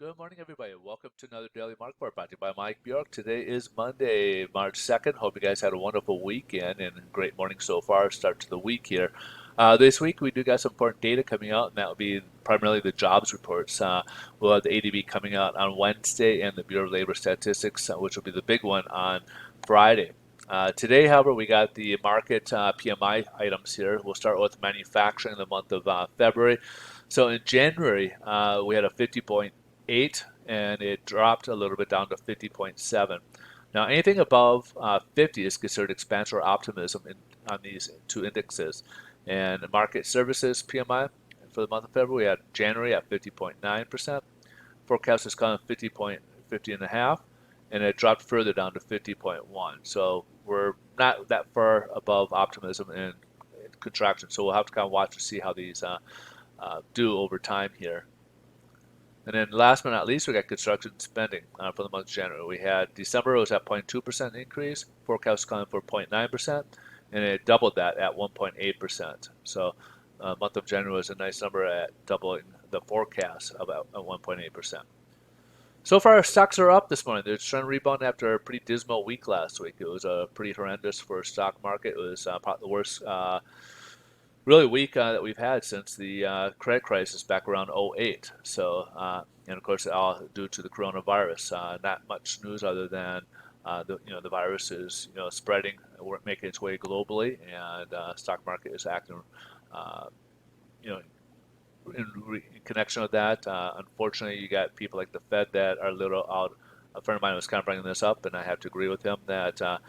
Good morning, everybody. Welcome to another Daily Market Report brought to you by Mike Bjork. Today is Monday, March 2nd. Hope you guys had a wonderful weekend and a great morning so far. Start to the week here. This week, we do got some important data coming out, and that will be primarily the jobs reports. We'll have the ADP coming out on Wednesday and the Bureau of Labor Statistics, which will be the big one on Friday. Today, however, we got the market PMI items here. We'll start with manufacturing in the month of February. So in January, we had a 50.8 and it dropped a little bit down to 50.7. Now, anything above 50 is considered expansion or optimism on these two indexes. And the market services PMI for the month of February, we had January at 50.9%. Forecast is kind of 50 and a half, and it dropped further down to 50.1. So we're not that far above optimism and contraction. So we'll have to kind of watch to see how these do over time here. And then last but not least, we got construction spending for the month of January. We had December was at 0.2% increase, forecast calling for 0.9%, and it doubled that at 1.8%. So month of January was a nice number at doubling the forecast about 1.8%. So far, stocks are up this morning. They're trying to rebound after a pretty dismal week last week. It was pretty horrendous for stock market. It was probably the worst really week that we've had since the credit crisis back around '08. So, and of course, all due to the coronavirus. Not much news other than the virus is spreading, making its way globally, and stock market is acting, you know, in connection with that. Unfortunately, you got people like the Fed that are a little out. A friend of mine was kind of bringing this up, and I have to agree with him that the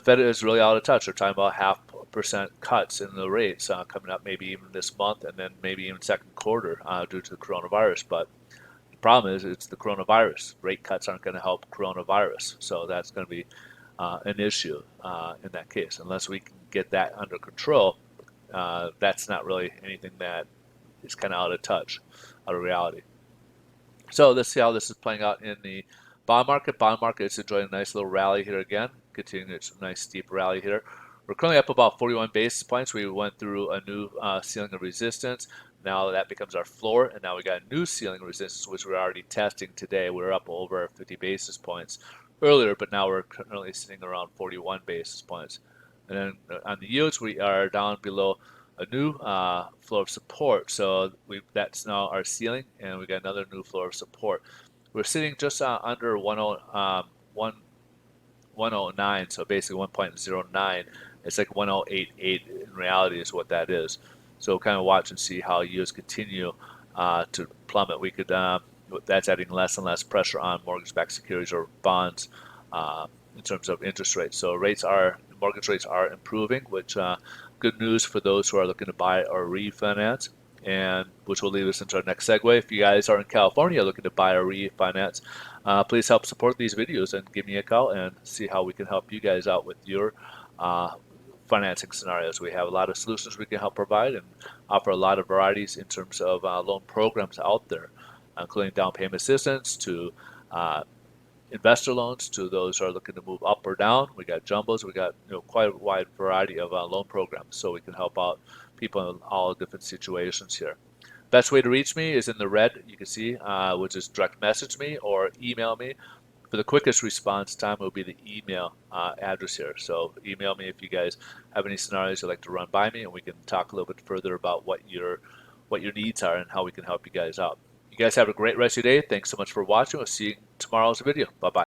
Fed is really out of touch. They're talking about 0.5% cuts in the rates coming up maybe even this month and then maybe even second quarter due to the coronavirus. But the problem is it's the coronavirus. Rate cuts aren't going to help coronavirus. So that's going to be an issue in that case. Unless we can get that under control, that's not really anything that is kind of out of touch, out of reality. So let's see how this is playing out in the bond market. Bond market is enjoying a nice little rally here again, continuing its nice steep rally here. We're currently up about 41 basis points. We went through a new ceiling of resistance. Now that becomes our floor, and now we got a new ceiling of resistance, which we're already testing today. We're up over 50 basis points earlier, but now we're currently sitting around 41 basis points. And then on the yields, we are down below a new floor of support. So that's now our ceiling, and we got another new floor of support. We're sitting just under 109, so basically 1.09. It's like 1088 in reality is what that is. So kind of watch and see how yields continue to plummet. We could that's adding less and less pressure on mortgage-backed securities or bonds in terms of interest rates. So mortgage rates are improving, which good news for those who are looking to buy or refinance, and which will lead us into our next segue. If you guys are in California looking to buy or refinance, please help support these videos and give me a call and see how we can help you guys out with your financing scenarios. We have a lot of solutions we can help provide and offer a lot of varieties in terms of loan programs out there, including down payment assistance to investor loans to those who are looking to move up or down. We got jumbos. We got quite a wide variety of loan programs, so we can help out people in all different situations here. Best way to reach me is in the red. You can see, which is direct message me or email me. For the quickest response time will be the email address here. So email me if you guys have any scenarios you'd like to run by me, and we can talk a little bit further about what your needs are and how we can help you guys out. You guys have a great rest of your day. Thanks so much for watching. We'll see you in tomorrow's video. Bye-bye.